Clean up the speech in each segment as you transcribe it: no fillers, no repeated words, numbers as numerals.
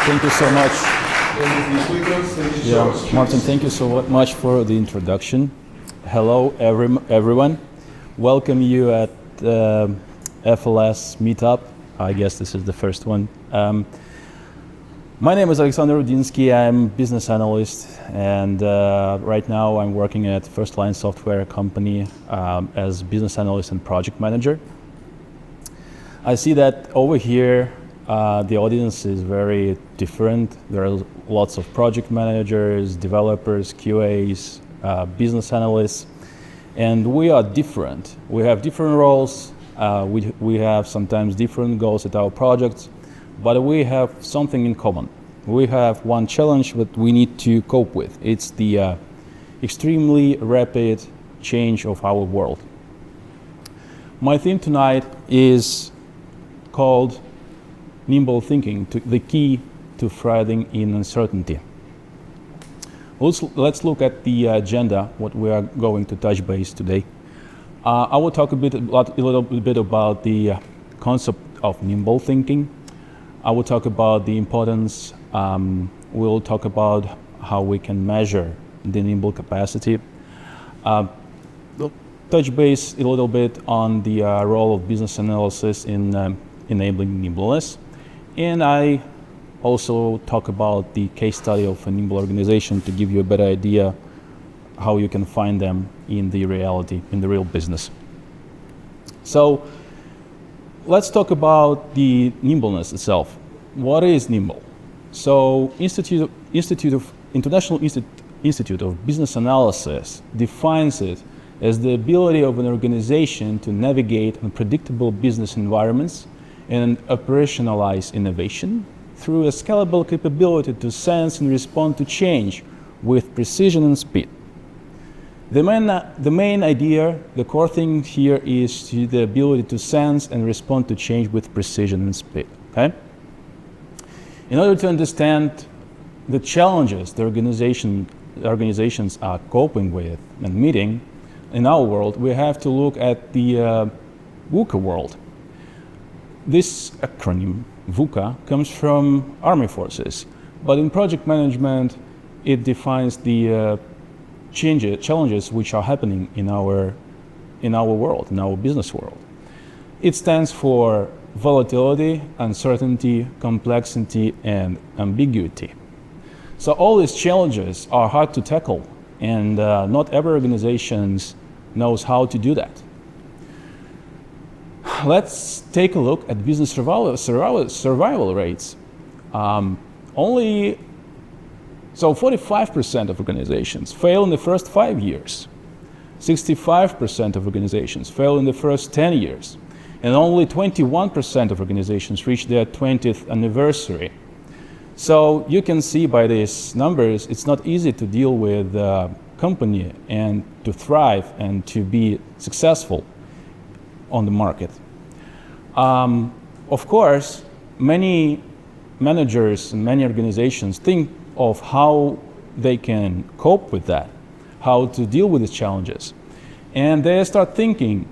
Thank you so much. Martin, thank you so much for the introduction. Hello, everyone. Welcome you at FLS Meetup. I guess this is the first one. My name is Alexander Rudinskiy. I'm business analyst, and right now I'm working at First Line Software company as business analyst and project manager. I see that over here the audience is very different. There are lots of project managers, developers, QAs, business analysts, and we are different. We have different roles. We have sometimes different goals at our projects, but we have something in common. We have one challenge that we need to cope with. It's the extremely rapid change of our world. My theme tonight is called Nimble thinking, the key to thriving in uncertainty. Let's look at the agenda, what we are going to touch base today. I will talk a little bit about the concept of nimble thinking. I will talk about the importance. We'll talk about how we can measure the nimble capacity. Touch base a little bit on the role of business analysis in enabling nimbleness. And I also talk about the case study of a nimble organization to give you a better idea how you can find them in the reality, in the real business. So let's talk about the nimbleness itself. What is nimble? So International Institute of Business Analysis defines it as the ability of an organization to navigate unpredictable business environments and operationalize innovation through a scalable capability to sense and respond to change with precision and speed. The main idea, the core thing here is the ability to sense and respond to change with precision and speed. Okay? In order to understand the challenges the organizations are coping with and meeting in our world, we have to look at the VUCA world. This acronym, VUCA, comes from Army Forces, but in project management, it defines the challenges which are happening in our world, in our business world. It stands for volatility, uncertainty, complexity, and ambiguity. So all these challenges are hard to tackle, and not every organization knows how to do that. Let's take a look at business survival rates. 45% of organizations fail in the first 5 years. 65% of organizations fail in the first 10 years. And only 21% of organizations reach their 20th anniversary. So you can see by these numbers, it's not easy to deal with a company and to thrive and to be successful on the market. Of course, many managers and many organizations think of how they can cope with that, how to deal with these challenges. And they start thinking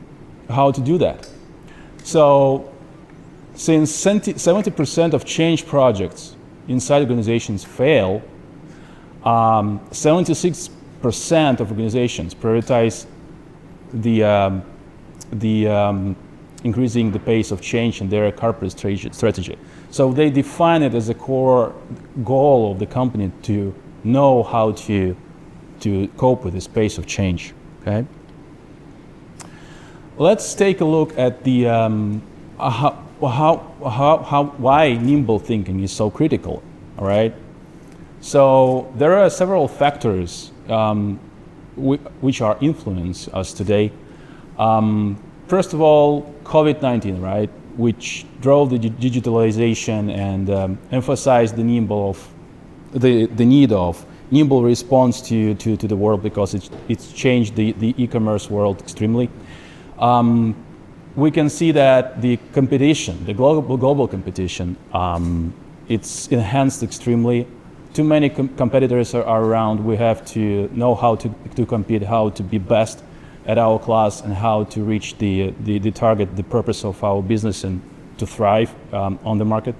how to do that. So since 70% of change projects inside organizations fail, 76% of organizations prioritize increasing the pace of change in their corporate strategy. So they define it as a core goal of the company to know how to cope with this pace of change. Okay. Let's take a look at the why nimble thinking is so critical. All right. So there are several factors which are influence us today. First of all, COVID-19, right, which drove the digitalization and emphasized the need of nimble response to the world, because it's changed the e-commerce world extremely. We can see that the competition, the global competition, it's enhanced extremely. Too many competitors are around. We have to know how to compete, how to be best at our class, and how to reach the target, the purpose of our business, and to thrive on the market.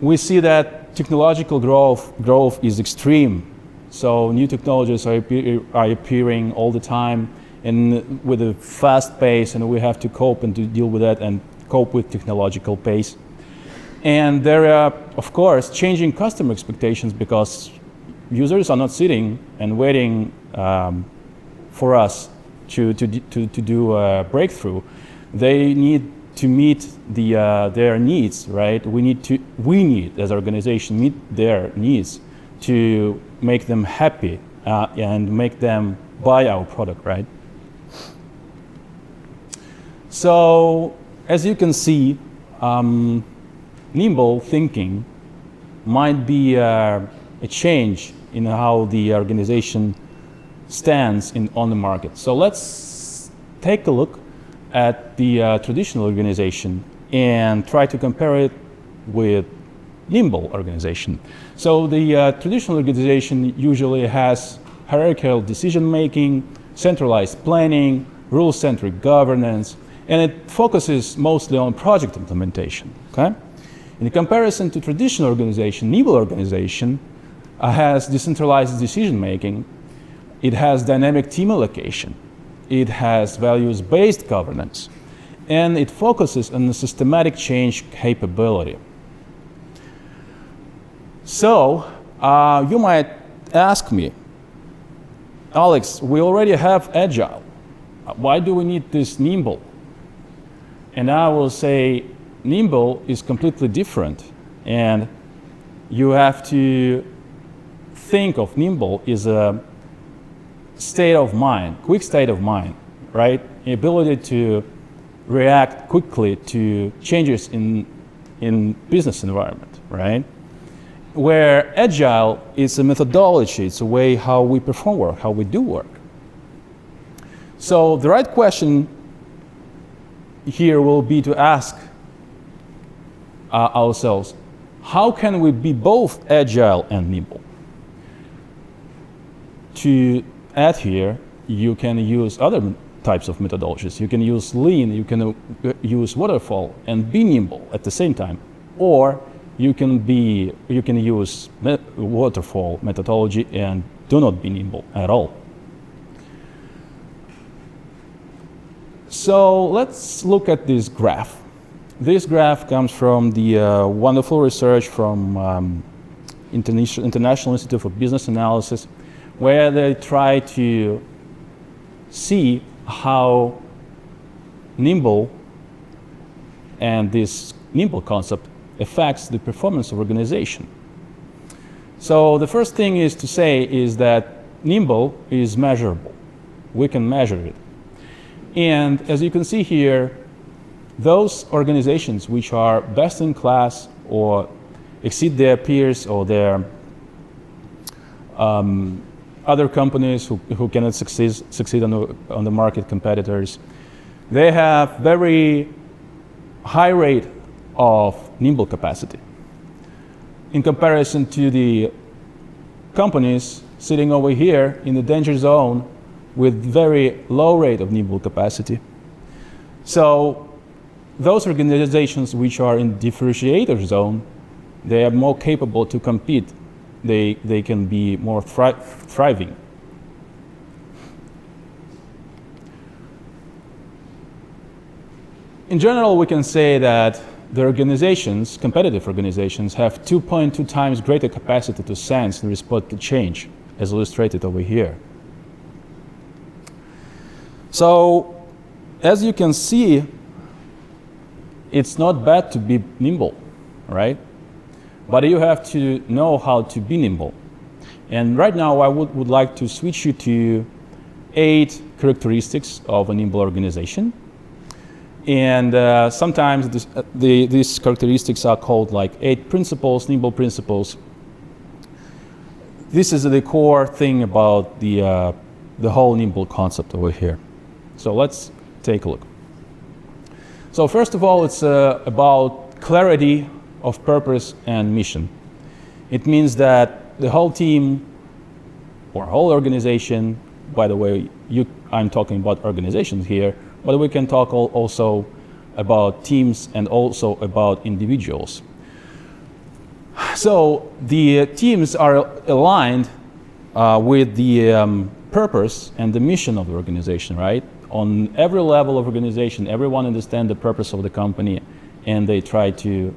we see that technological growth is extreme. So new technologies are appearing all the time and with a fast pace, and we have to cope and to deal with that and cope with technological pace. And there are, of course, changing customer expectations because users are not sitting and waiting for us to do a breakthrough. They need to meet their needs, right? We need as an organization meet their needs to make them happy and make them buy our product, right? So as you can see, Nimble thinking might be a change in how the organization stands on the market. So let's take a look at the traditional organization and try to compare it with Nimble organization. So the traditional organization usually has hierarchical decision making, centralized planning, rule-centric governance, and it focuses mostly on project implementation. Okay? In comparison to traditional organization, Nimble organization has decentralized decision making. It has dynamic team allocation. It has values-based governance, and it focuses on the systematic change capability. So you might ask me, Alex, we already have Agile. Why do we need this Nimble? And I will say, Nimble is completely different, and you have to think of Nimble as a state of mind, quick state of mind, right? The ability to react quickly to changes in business environment, right? Where Agile is a methodology, it's a way how we perform work, how we do work. So the right question here will be to ask ourselves, how can we be both Agile and Nimble? To add here, you can use other types of methodologies. You can use Lean, you can use Waterfall and be Nimble at the same time. Or you can use Waterfall methodology and do not be Nimble at all. So let's look at this graph. This graph comes from the wonderful research from International Institute for Business Analysis, where they try to see how Nimble and this Nimble concept affects the performance of organization. So the first thing is to say is that Nimble is measurable. We can measure it. And as you can see here, those organizations which are best in class or exceed their peers or their other companies who cannot succeed on the market competitors, they have very high rate of Nimble capacity in comparison to the companies sitting over here in the danger zone with very low rate of Nimble capacity. So those organizations which are in differentiator zone, they are more capable to compete. They can be more thriving. In general, we can say that the organizations, competitive organizations, have 2.2 times greater capacity to sense and respond to change, as illustrated over here. So, as you can see, it's not bad to be nimble, right? But you have to know how to be nimble. And right now, I would like to switch you to 8 characteristics of a nimble organization. And sometimes these characteristics are called like 8 principles, Nimble principles. This is the core thing about the whole Nimble concept over here. So let's take a look. So first of all, it's about clarity of purpose and mission. It means that the whole team or whole organization, by the way, I'm talking about organizations here, but we can talk also about teams and also about individuals. So the teams are aligned with the purpose and the mission of the organization, right? On every level of organization, everyone understands the purpose of the company, and they try to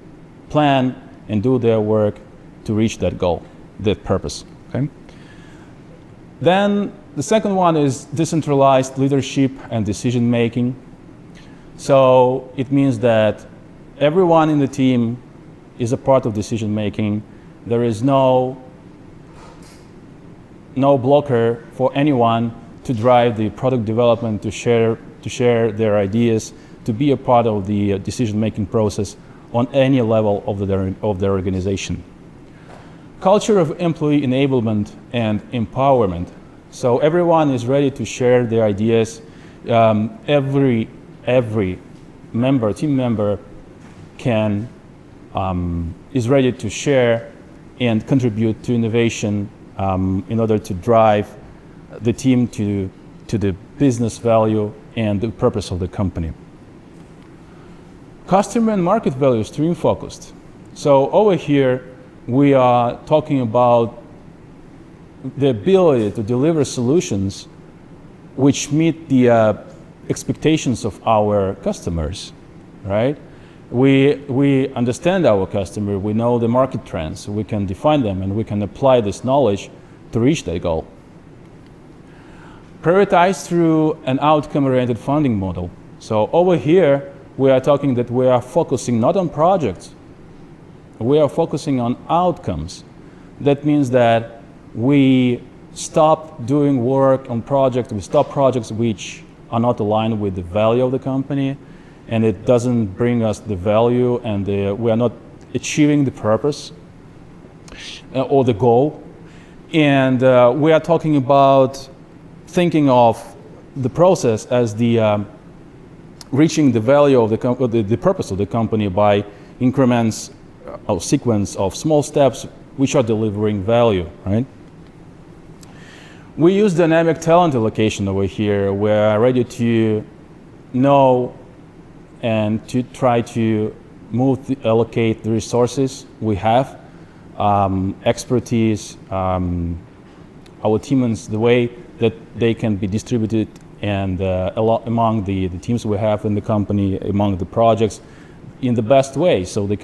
plan and do their work to reach that goal, that purpose, okay? Then the second one is decentralized leadership and decision making. So it means that everyone in the team is a part of decision making. There is no blocker for anyone to drive the product development, to share their ideas, to be a part of the decision making process on any level of their organization. Culture of employee enablement and empowerment. So everyone is ready to share their ideas. Every member, team member, is ready to share and contribute to innovation in order to drive the team to the business value and the purpose of the company. Customer and market value stream focused. So over here, we are talking about the ability to deliver solutions which meet the expectations of our customers, right? We understand our customer, we know the market trends, we can define them, and we can apply this knowledge to reach that goal. Prioritize through an outcome-oriented funding model. So over here, we are talking that we are focusing not on projects, we are focusing on outcomes. That means that we stop doing work on projects, we stop projects which are not aligned with the value of the company, and it doesn't bring us the value, and we are not achieving the purpose or the goal. And we are talking about thinking of the process as the reaching the value of the purpose of the company by increments or sequence of small steps which are delivering value, right? We use dynamic talent allocation over here. We're ready to know and to try to allocate the resources we have, expertise, our teams, the way that they can be distributed and among the teams we have in the company, among the projects, in the best way, so we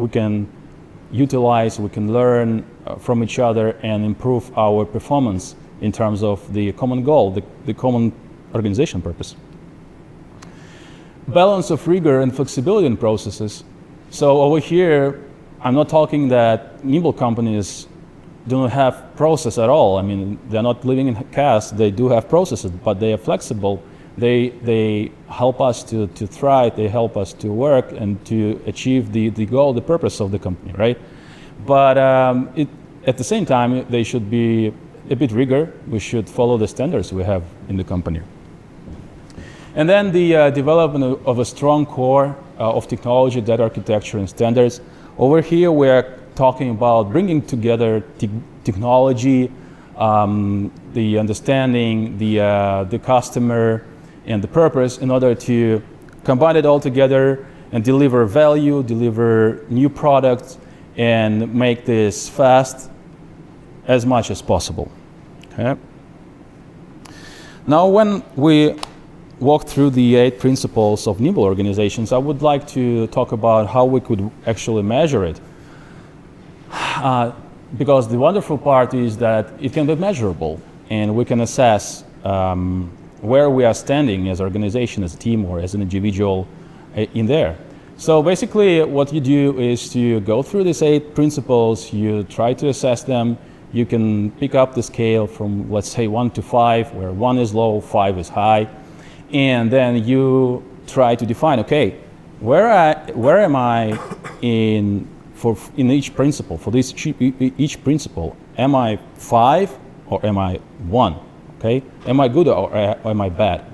can utilize, we can learn from each other and improve our performance in terms of the common goal, the common organization purpose. Balance of rigor and flexibility in processes. So over here, I'm not talking that Nimble companies don't have process at all. I mean, they're not living in chaos. They do have processes, but they are flexible. They help us to thrive. They help us to work and to achieve the goal, the purpose of the company, right? But at the same time, they should be a bit rigor. We should follow the standards we have in the company. And then the development of a strong core of technology, data architecture, and standards. Over here, we're talking about bringing together technology, the understanding, the customer, and the purpose in order to combine it all together and deliver value, deliver new products, and make this fast as much as possible. Okay. Now, when we walk through the 8 principles of Nimble organizations, I would like to talk about how we could actually measure it. Because the wonderful part is that it can be measurable, and we can assess where we are standing as an organization, as a team, or as an individual in there. So basically, what you do is to go through these 8 principles, you try to assess them, you can pick up the scale from, let's say, 1 to 5, where 1 is low, 5 is high, and then you try to define, okay, where am I in each principle, for this each principle? Am I 5 or am I 1? Okay, am I good or am I bad?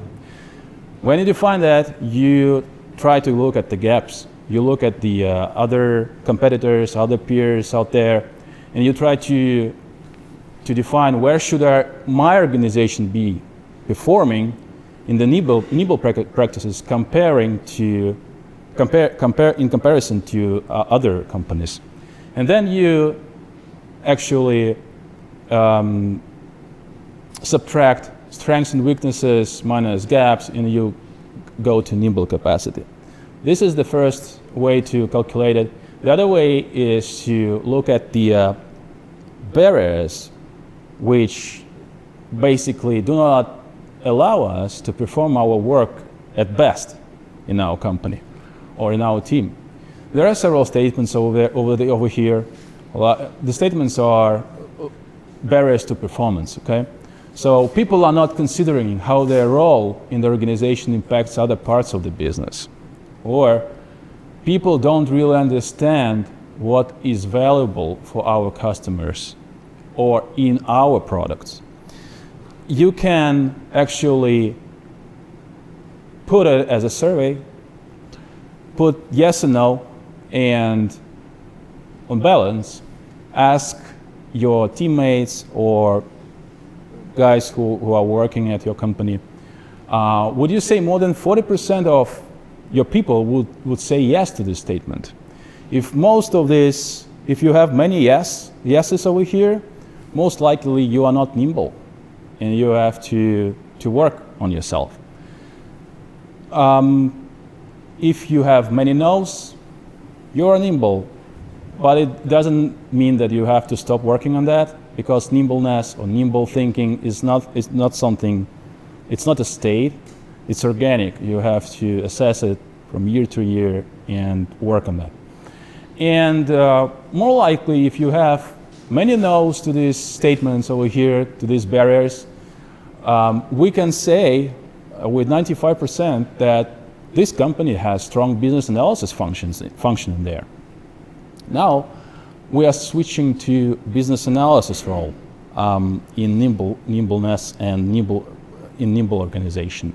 When you define that, you try to look at the gaps. You look at the other competitors, other peers out there, and you try to define where should my organization be performing in the Nimble practices, in comparison to other companies. And then you actually subtract strengths and weaknesses minus gaps, and you go to Nimble capacity. This is the first way to calculate it. The other way is to look at the barriers which basically do not allow us to perform our work at best in our company or in our team. There are several statements over here. The statements are barriers to performance, okay? So people are not considering how their role in the organization impacts other parts of the business. Or people don't really understand what is valuable for our customers or in our products. You can actually put it as a survey, put yes and no, and on balance, ask your teammates or guys who are working at your company, would you say more than 40% of your people would say yes to this statement? If most of this, if you have many yeses over here, most likely you are not nimble and you have to work on yourself. If you have many no's, you're nimble, but it doesn't mean that you have to stop working on that, because nimbleness or nimble thinking is not something, it's not a state, it's organic. You have to assess it from year to year and work on that. And more likely, if you have many no's to these statements over here, to these barriers, we can say with 95% that this company has strong business analysis function in there. Now, we are switching to business analysis role in nimbleness and Nimble organization.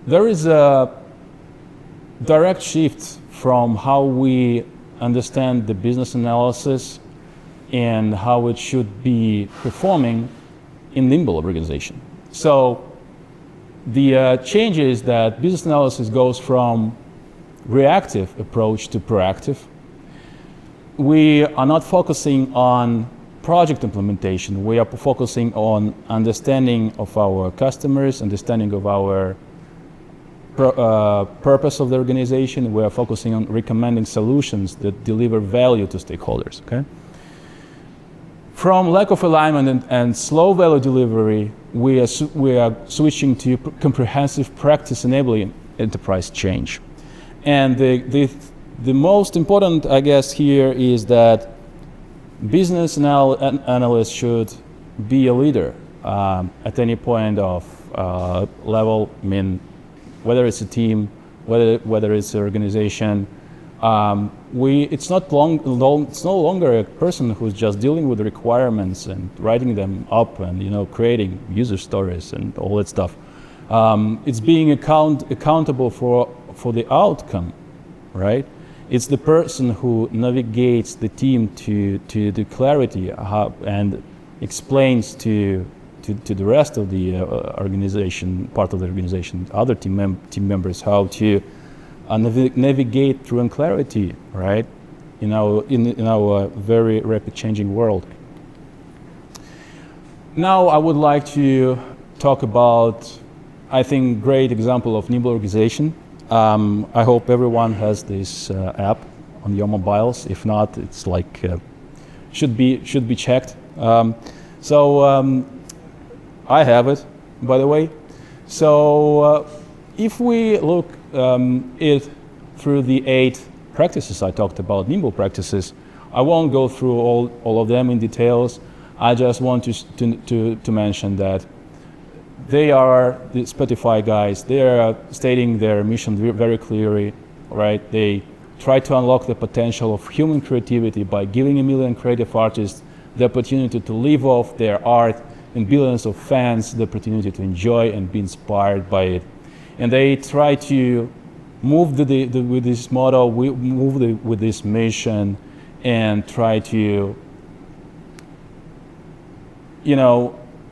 There is a direct shift from how we understand the business analysis and how it should be performing in Nimble organization. So the change is that business analysis goes from reactive approach to proactive. We are not focusing on project implementation. We are focusing on understanding of our customers, understanding of our purpose of the organization. We are focusing on recommending solutions that deliver value to stakeholders, okay? From lack of alignment and slow value delivery, we are switching to comprehensive practice enabling enterprise change. And the most important, I guess, here is that business analysts should be a leader at any point of level. I mean, whether it's a team, whether it's an organization. It's no longer a person who's just dealing with requirements and writing them up and creating user stories and all that stuff. It's being accountable for the outcome, right? It's the person who navigates the team to the clarity and explains to the rest of the organization, part of the organization, other team members, how to navigate through clarity, right? In our very rapid changing world. Now I would like to talk about, I think, great example of Nimble organization. I hope everyone has this app on your mobiles. If not, it's like should be checked. I have it, by the way. So if we look it through the 8 practices I talked about, Nimble practices, I won't go through all of them in details. I just want to mention that they are the Spotify guys. They are stating their mission very clearly, right? They try to unlock the potential of human creativity by giving a million creative artists the opportunity to live off their art and billions of fans the opportunity to enjoy and be inspired by it. And they try to move with this motto, with this mission, and try to,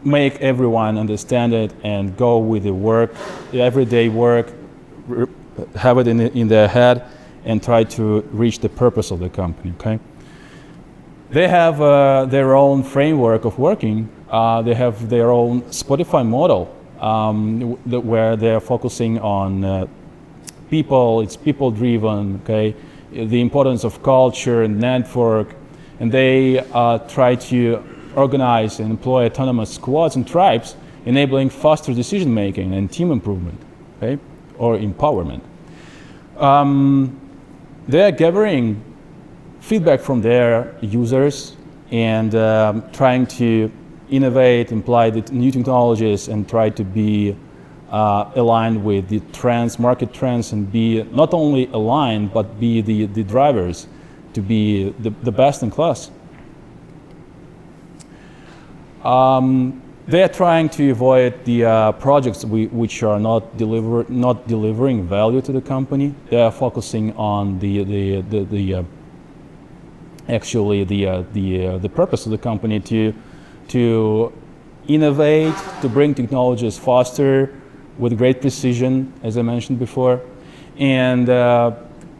make everyone understand it and go with the work, everyday work, have it in their head, and try to reach the purpose of the company, okay? They have their own framework of working. They have their own Spotify model where they're focusing on people. It's people-driven, okay? The importance of culture and network, and they try to organize and employ autonomous squads and tribes, enabling faster decision-making and team improvement, okay? Or empowerment. They're gathering feedback from their users and trying to innovate, apply the new technologies, and try to be aligned with the trends, market trends, and be not only aligned, but be the drivers to be the best in class. They are trying to avoid the projects which are not delivering value to the company. They are focusing on the purpose of the company to innovate, to bring technologies faster with great precision, as I mentioned before. And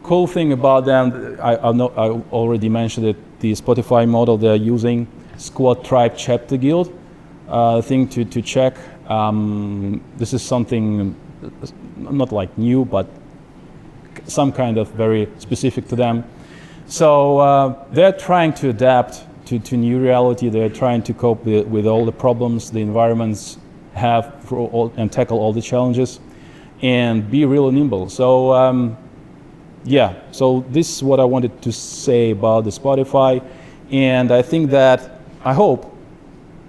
cool thing about them, I already mentioned it, the Spotify model they're using, Squad, Tribe, Chapter, Guild. Thing to check. This is something not like new, but some kind of very specific to them. So they're trying to adapt to new reality. They're trying to cope with all the problems the environments have and tackle all the challenges and be really nimble. So yeah, so this is what I wanted to say about the Spotify. And I think that, I hope,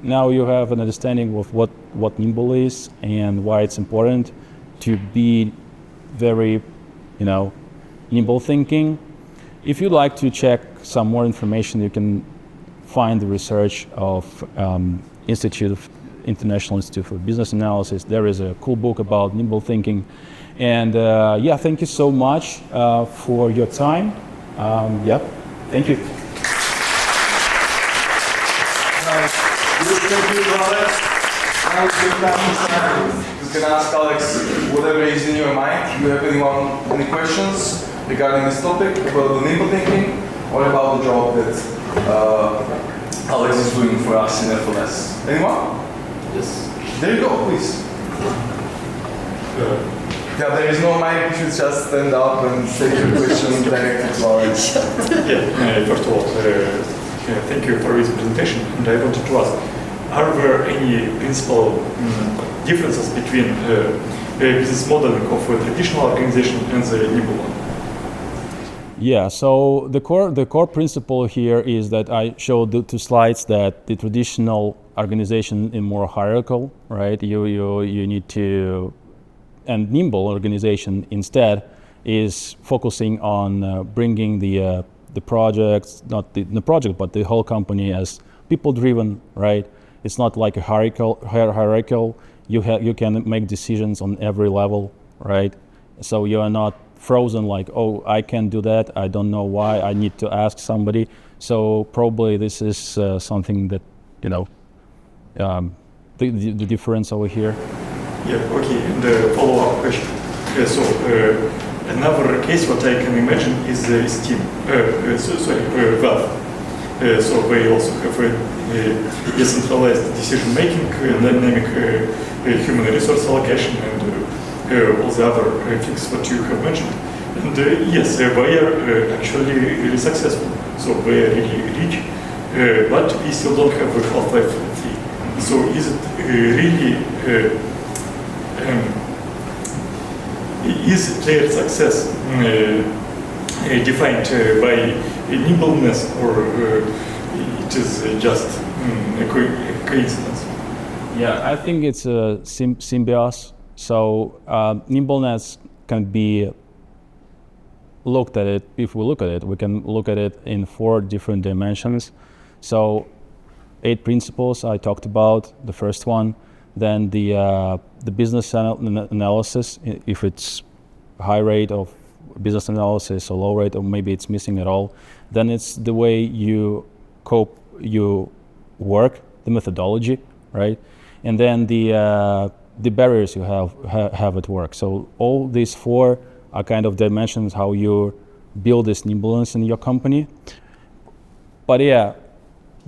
now you have an understanding of what Nimble is and why it's important to be very, nimble thinking. If you'd like to check some more information, you can find the research of International Institute for Business Analysis. There is a cool book about nimble thinking. And yeah, thank you so much for your time. Yeah, thank you. Thank you, Alex. Now it's your time. You can ask Alex whatever is in your mind. Do you have any questions regarding this topic, about the nimble thinking, or about the job that Alex is doing for us in FLS? Anyone? Yes. There you go, please. Yeah, there is no mic. You should just stand up and say your question directly to Alex. Yeah, first of all, thank you for this presentation. And I wanted to ask, are there any principal differences between business modeling of a traditional organization and the Nimble one? Yeah, so the core principle here is that I showed the 2 slides that the traditional organization is more hierarchical, right? You need to, and Nimble organization instead is focusing on bringing the projects, not the project, but the whole company as people-driven, right? It's not like a hierarchical. You can make decisions on every level, right? So you are not frozen like, oh, I can't do that. I don't know why. I need to ask somebody. So probably this is something that, the difference over here. Yeah, okay. And a follow-up question. Another case what I can imagine is Steam. Valve. So they also have a decentralized decision-making, dynamic human resource allocation, and all the other things that you have mentioned. And yes, they are actually really successful. So they are really rich, but we still don't have a Half-Life 3. So is it really is their success defined by nimbleness, or it is just a coincidence? Yeah, I think it's a symbiosis. So nimbleness can be looked at it. If we look at it, we can look at it in 4 different dimensions. So 8 principles I talked about. The first one, then the business analysis. If it's high rate of business analysis or low rate, or maybe it's missing at all, then it's the way you cope, you work, the methodology, right? And then the barriers you have at work. So all these 4 are kind of dimensions how you build this nimbleness in your company. But yeah,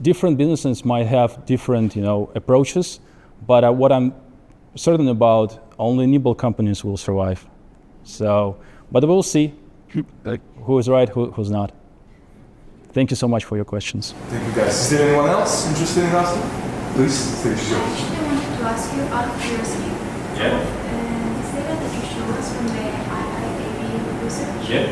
different businesses might have different, approaches. But what I'm certain about, only nimble companies will survive. So, but we'll see who is right, who's not. Thank you so much for your questions. Thank you, guys. Is there anyone else interested in asking? Please, stage yours. I actually wanted to ask you out of curiosity. Yeah. This data that you showed us from the IIAB research. Yeah.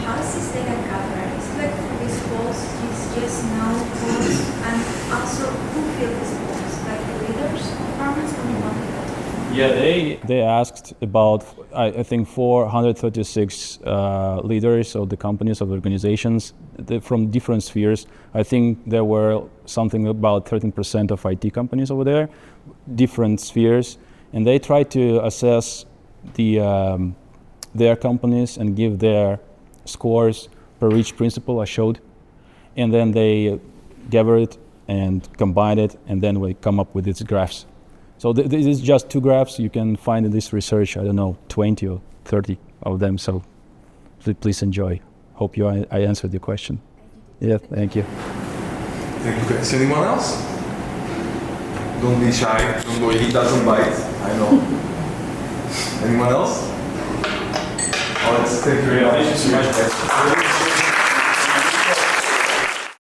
How is this data gathered? Is it like for these polls, it's just now polls, and also who filled these polls? Like the leaders of farmers or the market? Yeah, they asked about, I think, 436 leaders of the companies, of the organizations from different spheres. I think there were something about 13% of IT companies over there, different spheres, and they tried to assess their companies and give their scores per each principle I showed, and then they gather it and combine it, and then we come up with these graphs. So this is just 2 graphs. You can find in this research, 20 or 30 of them. So please enjoy. Hope I answered your question. Yeah, thank you. Thank you, guys. Anyone else? Don't be shy. Don't go. He doesn't bite. I know. Anyone else? All right. Thank you very much. Thank you so much, guys.